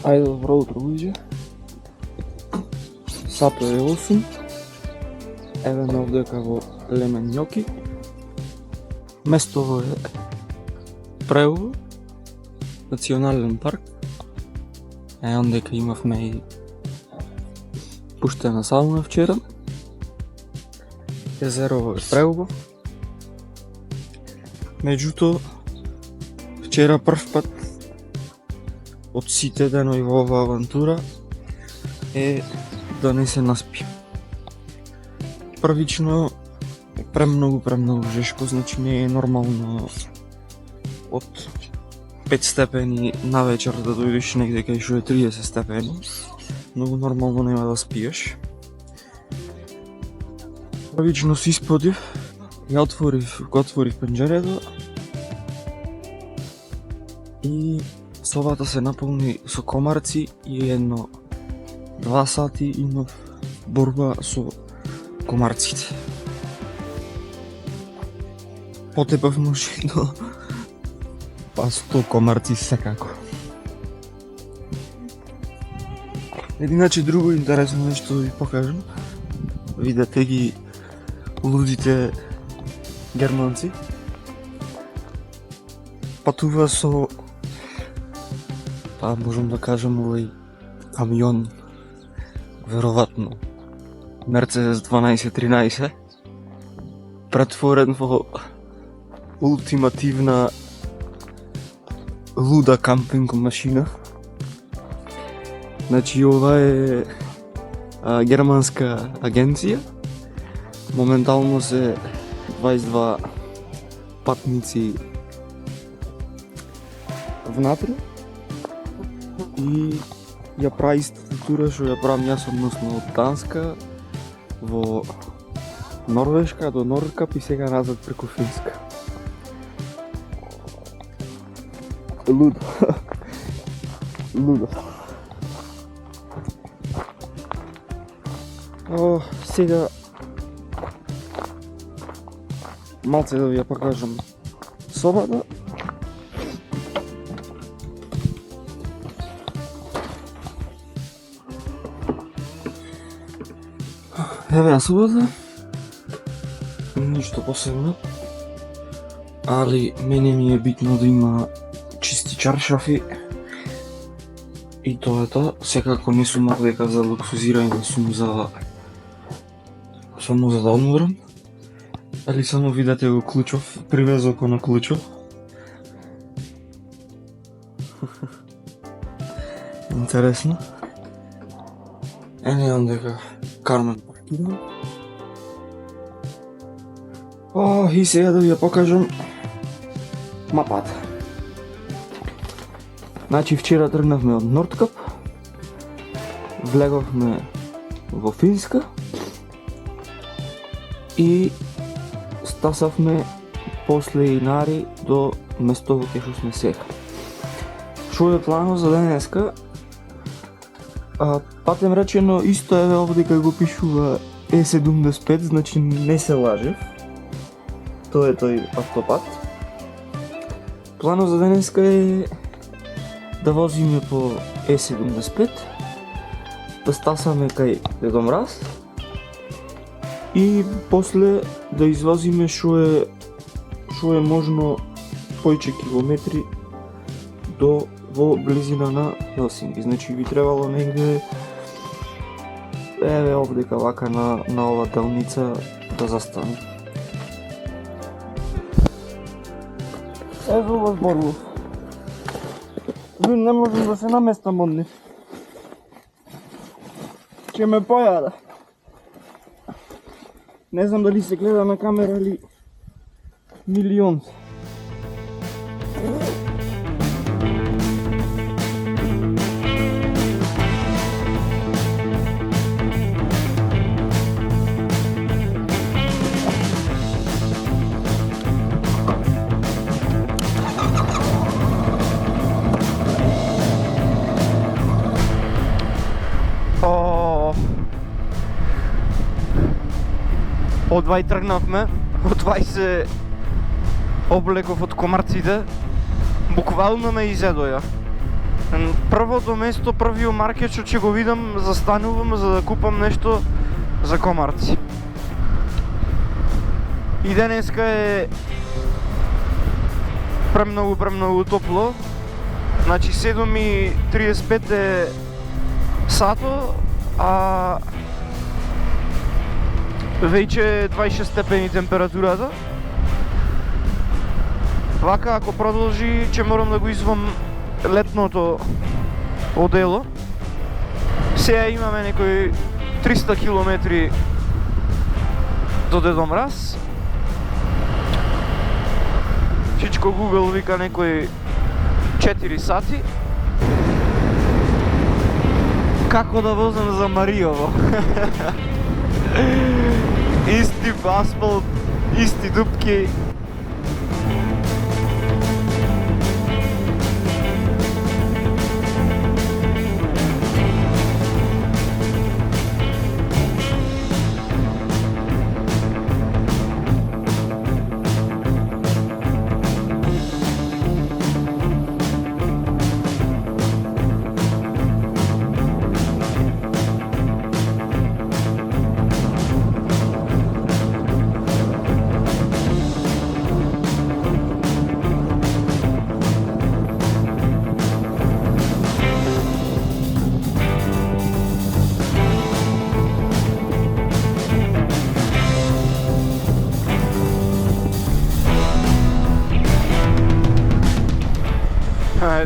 Ајде, добро утро, луѓе. Сато е 8. Еве ме овдека во Лемен Њоки. Местово е Преово, национален парк. Ондека имавме и пуштена сауна вчера. Езерово е Преово. Меѓутоа, вчера прв пат од сите денови во оваа авантура е да не се наспи. Првично е премногу жешко, значи не е нормално од 5 степени на вечер да дојдеш негде кај што е 30 степени. Многу нормално нема да спиеш. Првично се исподив, го отворив пенџерето и собата се наполни со комарци и едно 2 сати имав борба со комарците. Потепав машина, па 100 комарци секако. Иначе друго интересно нешто да ви покажам. Видете ги лудите германци. Патува со, можам да кажам, овој камион, веројатно Мерцедес 1213, претворен во ултимативна луда кампинг машина. Значи ова е германска агенција. Моментално се 22 патници внатре и ја прави истата тура што ја правам јас, односно од Данска во Норвешка до Нордкап и сега назад преку Финска. Лудо. Лудо. Сега малце да ви ја покажам собата. Еве ја собата. Ништо посебно. Али мене ми е битно да има чисти чаршафи. И тоа е тоа. Секако не сум дека за луксузирање, сум само за да одморам. Али само видете го клучов, привезоко на клучов. Интересно. Не дека Кармен паркира. И сега да ви ја покажам мапата. Значи вчера тргнавме од Нордкап, влеговме во Финска и стасавме после Инари до местово кај што сме сега. Шо е планот за денеска? Патем речено, исто еве овде кај го пишува E75, значи не се лажев. Тоа е тој автопат. Планот за денеска е да возиме по E75, да стасаме кај Дедо Мраз и после да извозиме што е можно појче километри во близина на Хелсинки. Значи би требало негде еве овдека вака на ова делница да застане. Ево вас Боргов. Не можам да се наместам од нив. Ќе ме појада. Не знам дали се гледа на камера или милион. Одвај тргнавме, одвај се облеков од комарците, буквално ме изедоја. Првото место, првиот маркет што ќе го видам, застанувам за да купам нешто за комарци. И денеска е премногу топло. Значи 7:35 е сато, а веќе 26 степени температурата. Вака, ако продолжи, ќе морам да го извам летното одело. Сега имаме некои 300 километри до Дедо Мраз. Чичко Google вика некои 4 сати. Како да возам за Мариово? Исти асфалт, исти дупки.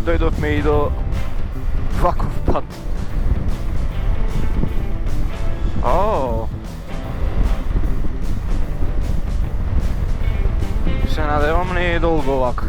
Дојдовме и до ваков пат. Се надевам не е долго вака.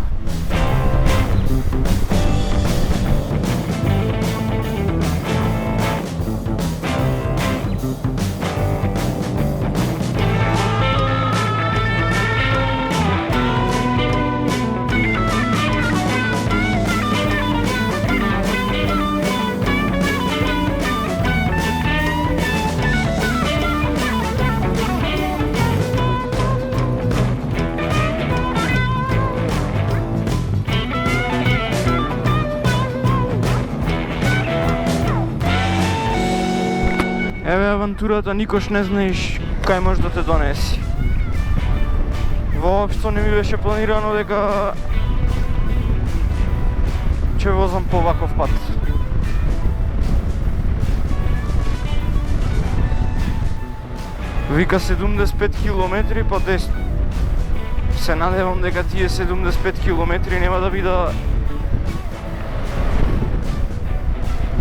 Еве авантурата, никош не знаеш кај може да те донеси. Воопшто не ми беше планирано дека ќе возам по ваков пат. Вика 75 километри по десно. Се надевам дека тие 75 километри нема да бидат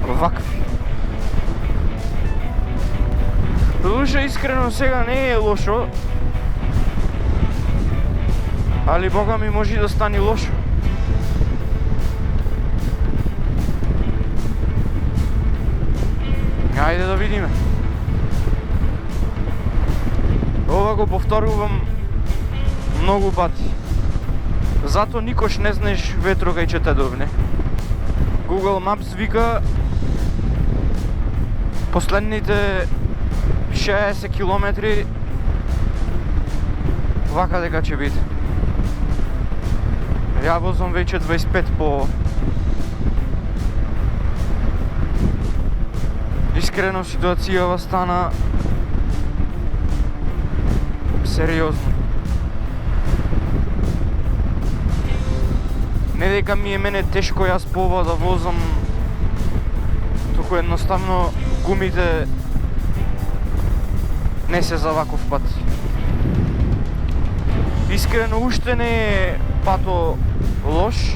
вакви. Додуше, искрено сега не е лошо, али бога ми може да стане лошо. Ајде да видиме. Ова го повторувам многу пати. Зато никош не знаеш ветро кај ќе те довне. Google Maps вика последните 60 километри вака дека ќе биде. Ја возам веќе 25 по... Искрено ситуацијава стана сериозно. Не дека ми е мене тешко јас по ова да возам, туку едноставно гумите не се за ваков пат. Искрено уште не е пато лош.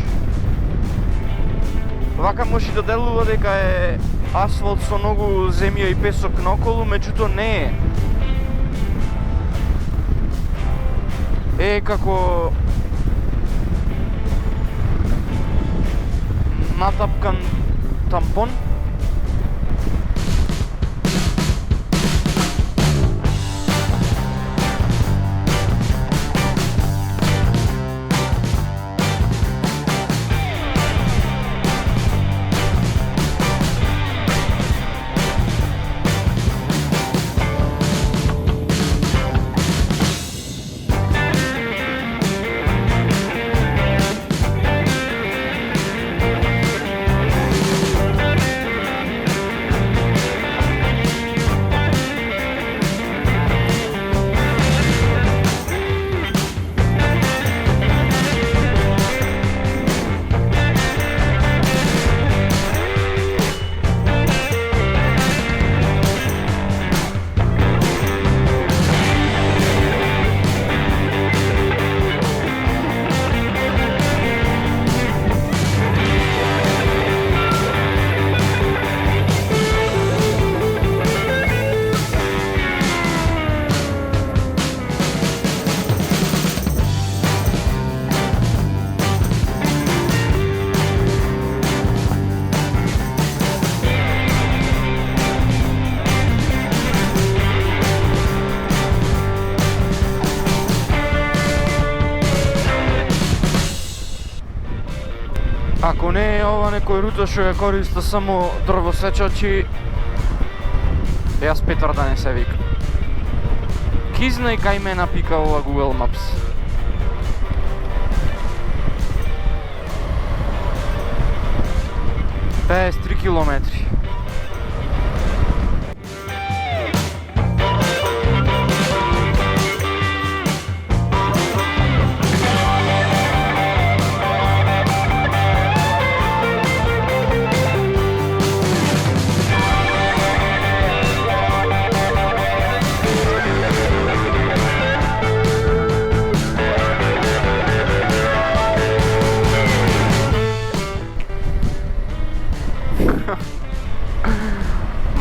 Вака може да делува дека е асфалт со многу земја и песок наоколу, меѓутоа не е. Е како натапкан тампон. не е ова некој рута што ја користа само дрвосечачи, јас Петар да не се викам. Ки знај кај ме напика ова Google Maps. Пеес 3 километри.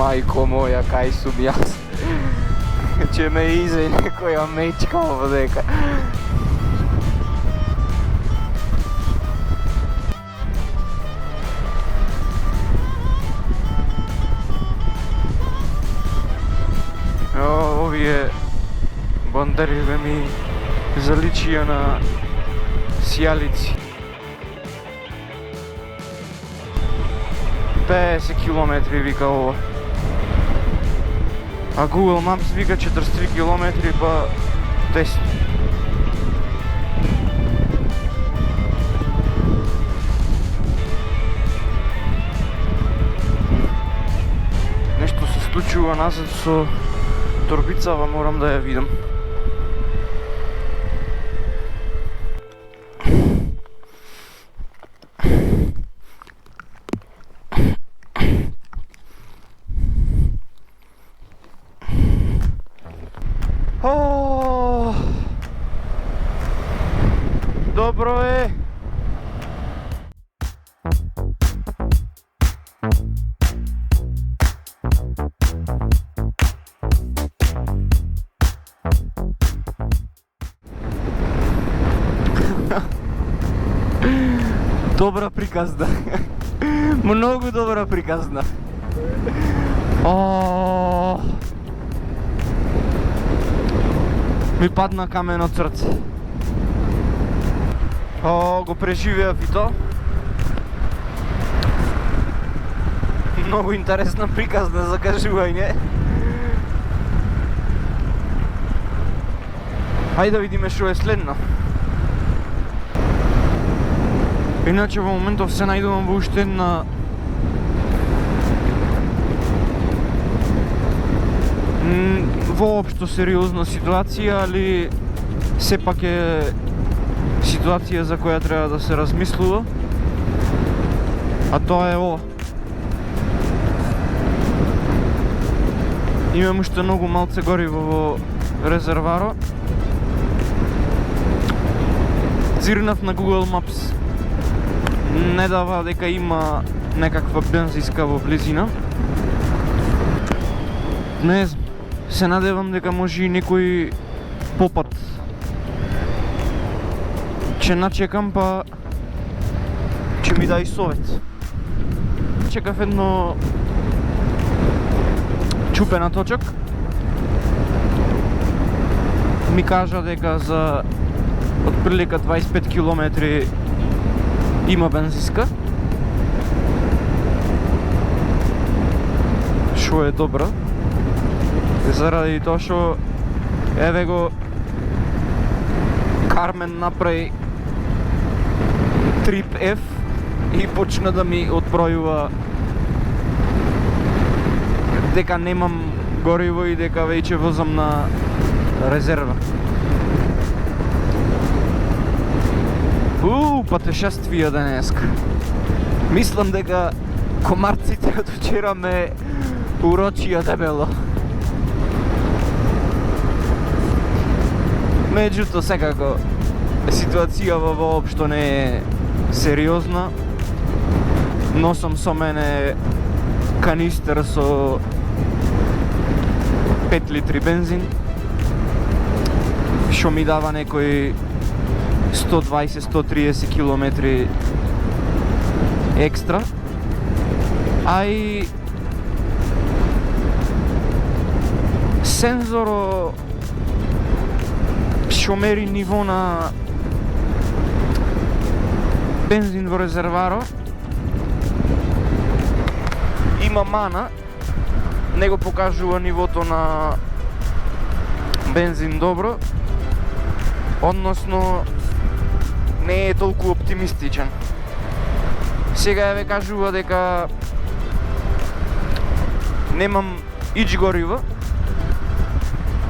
Мајко моја, кај сум јас. Че ме изе некоја мечка овдека. Овие бандериве ми заличија на сијалици. 50 километри вика ова. А Google Maps вика 43 километри, па 10. Нешто се случува назад со торбицава, морам да ја видам. Добро е. Добра приказна. Многу добра приказна. Ми падна камен од срце. Го преживеав и то. Многу интересна приказна за кажување. Хајде да видиме што е следно. Иначе во моментов се најдувам во уште една воопшто сериозна ситуација, али сепак е ситуација за која треба да се размислува. А тоа е ова. Имам уште многу малце гориво во резерваро. Цирнав на Google Maps. Не дава дека има некаква бензинска во близина. Не знам. Се надевам дека може и некој попат. Ќе начекам, па ќе ми дај совет. Чекав едно чупена точок. Ми кажа дека за отприлика 25 километри има бензинска. Шо е добра. Заради тоа што еве го Кармен направи Trip F и почна да ми одбројува дека немам гориво и дека веќе возам на резерва. Патешествија денеска. Мислам дека комарците од вчера ме урочија дебело. Меѓуто, секако, ситуацијава воопшто не е сериозна. Носам со мене канистер со 5 литри бензин, што ми дава некои 120-130 километри екстра. А и сензоро што мери ниво на бензин во резерваро има мана, не го покажува нивото на бензин добро, односно не е толку оптимистичен. Сега ја ве кажува дека немам ич горива,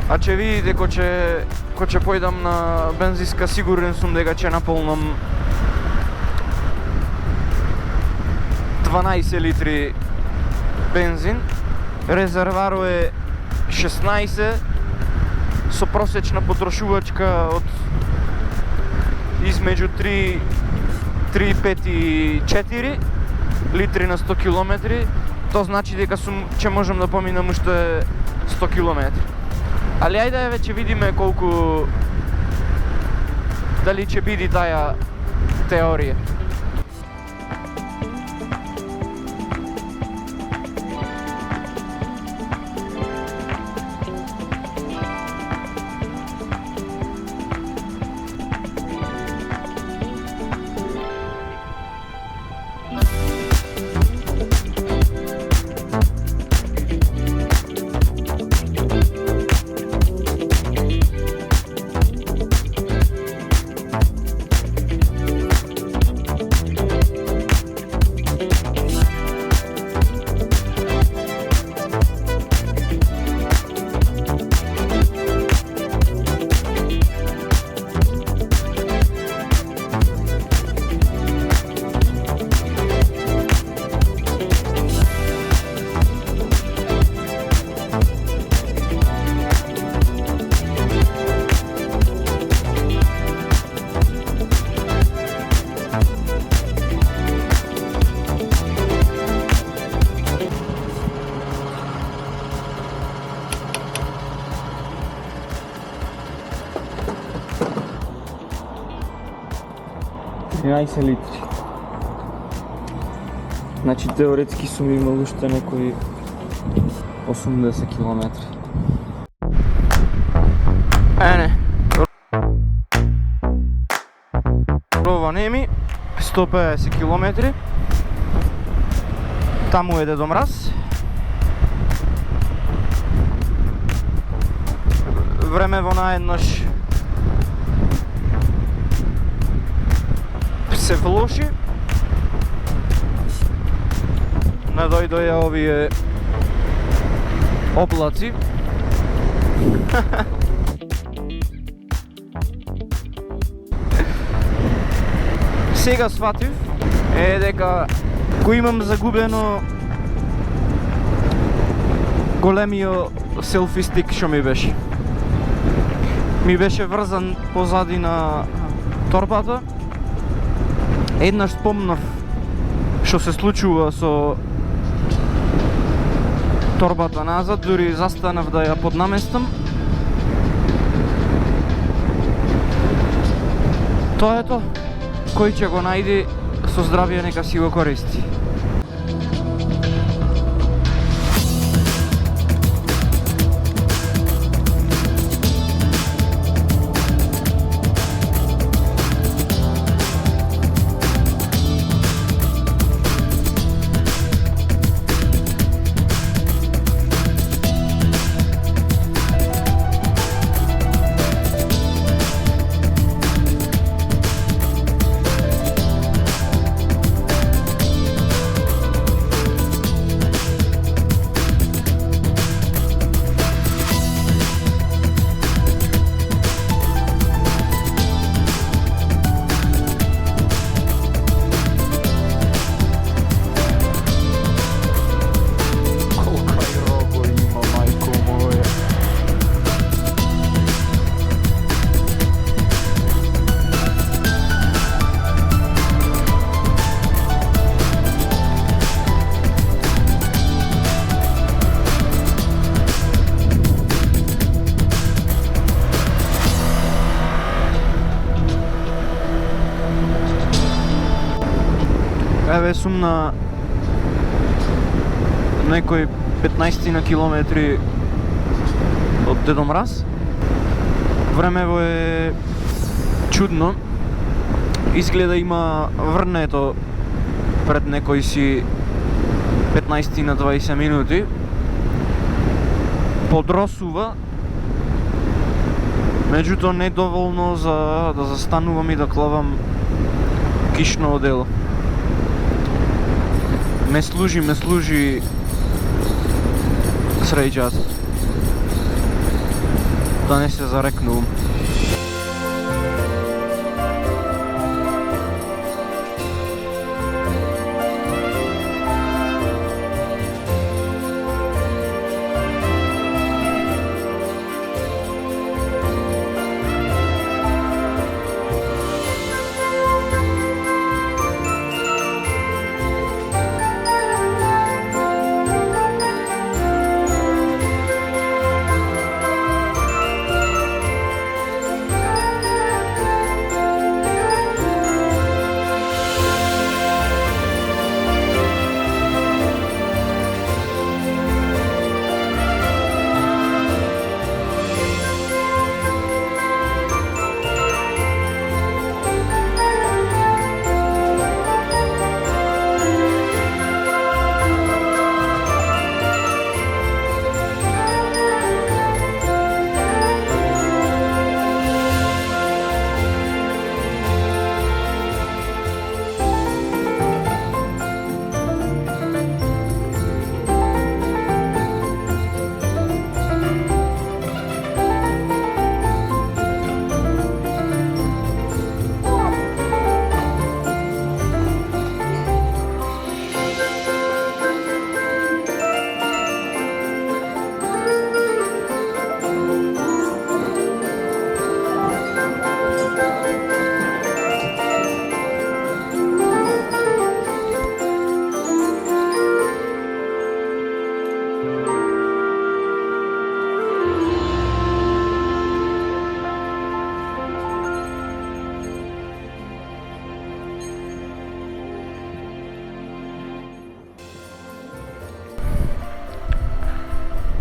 а ќе видите ко ќе појдам на бензиска, сигурен сум дека ќе наполнам 12 литри бензин. Резерваро е 16 со просечна потрошувачка од измеѓу 3,5 и 4 литри на 100 километри. Тоа значи дека ќе можам да поминам уште 100 километри. Али ајде веќе видиме колку, дали ќе биде таа теорија. Литри. Значи теоретски сум имал уште некои 80 километри. Ене. Ова неми 150 километри. Таму е Дедо Мраз. Време во наеднаш се влоши. Не дојдоја овие облаци. Сега сватив дека го имам загубено големиот селфи стик што ми беше. Ми беше врзан позади на торбата. Еднаш спомнав што се случува со торбата назад, дури застанав да ја поднаместам. Тоа е тоа. Кој ќе го најди, со здравие нека си го користи. Еве сум на некои 15 на километри од Дедо Мраз. Времево е чудно. Изгледа има врнето пред некои си 15 на 20 минути. Подросува, меѓутоа не доволно за да застанувам и да клавам кишно одело. Ме служи среќата. Да не се зарекнувам.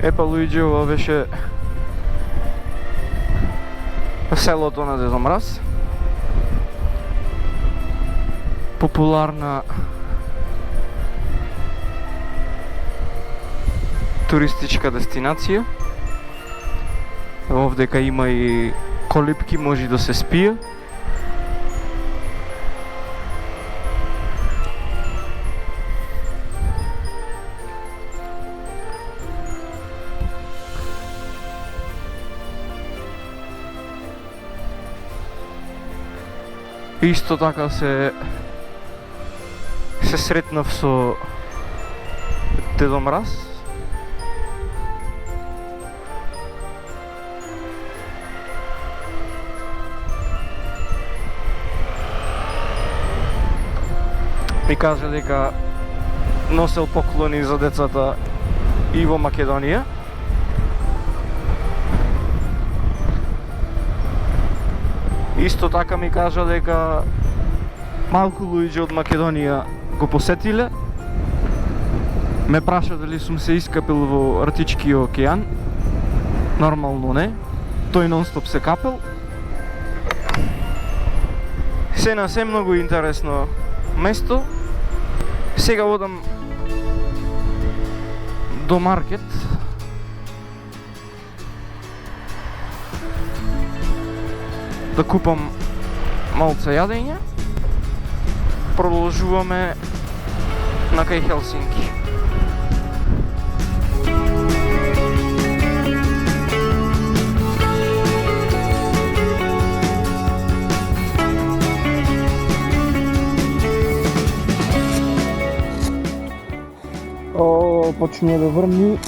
Епа луѓе, ова беше селото на Дедо Мраз. Популарна туристичка дестинација. Овдека има и колипки, може да се спие. Исто така се сретнав со Дедо Мраз. Ми кажа дека носел поклони за децата и во Македонија. Исто така ми кажа дека малку луѓе од Македонија го посетиле. Ме праша дали сум се искапил во Арктичкиот океан. Нормално не. Тој нон-стоп се капел. Се на се многу интересно место. Сега одам до маркет. Да купам малце јадење. Продолжуваме на кај Хелсинки. Почне да врни.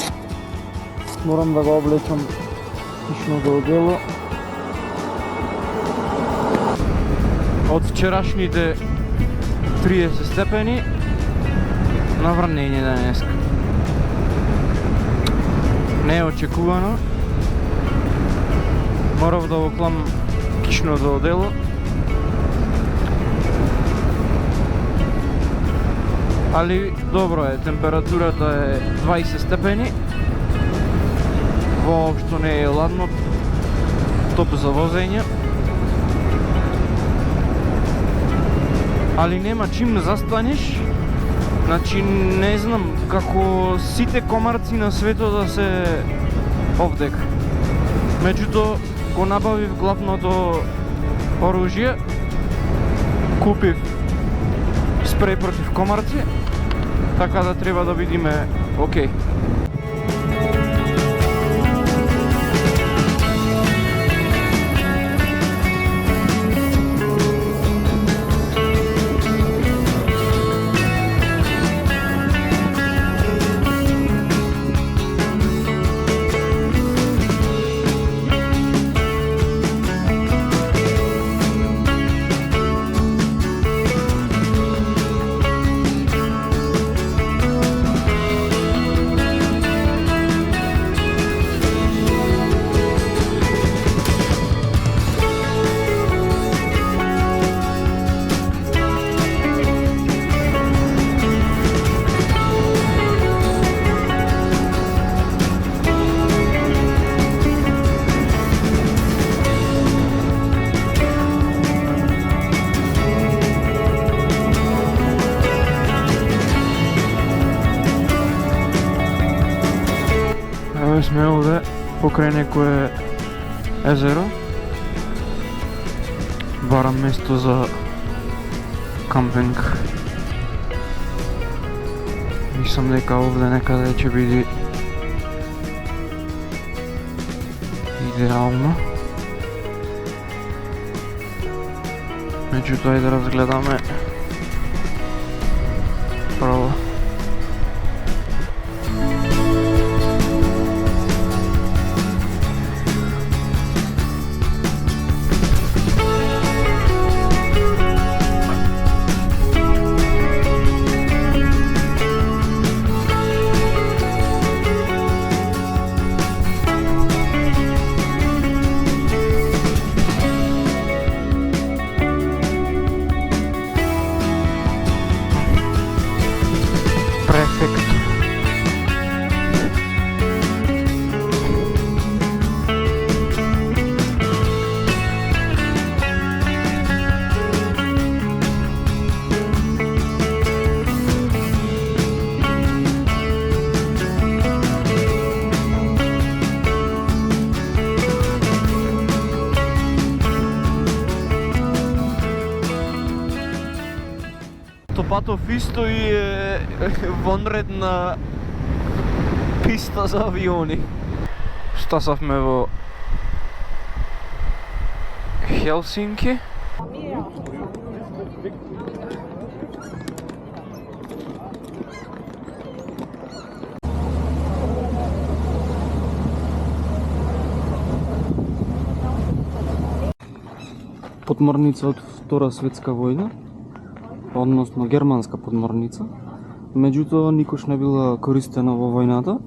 Морам да го облечам кишното одело. Од вчерашните 30 степени на врнење денеска. Не е очекувано. Морав да оклам кишното одело. Али добро е, температурата е 20 степени. Воопшто не е ладно. Топ за возење. Али нема чим застанеш Значи, не знам, како сите комарци на светот да се овдека. Меѓутоа, го набавив главното оружје, купив спреј против комарци, така да треба да видиме окей. Еве сме овде покрај некое езеро. Барам место за кампинг. Мислам дека овде некаде ќе биде идеално. Меѓутоа да разгледаме право. Перфекто. Топатов исто и е вонредна писта за авиони. Стасавме во Хелсинки. Подморница од Втора светска војна, односно германска подморница. Меѓутоа никош не била користена во војната.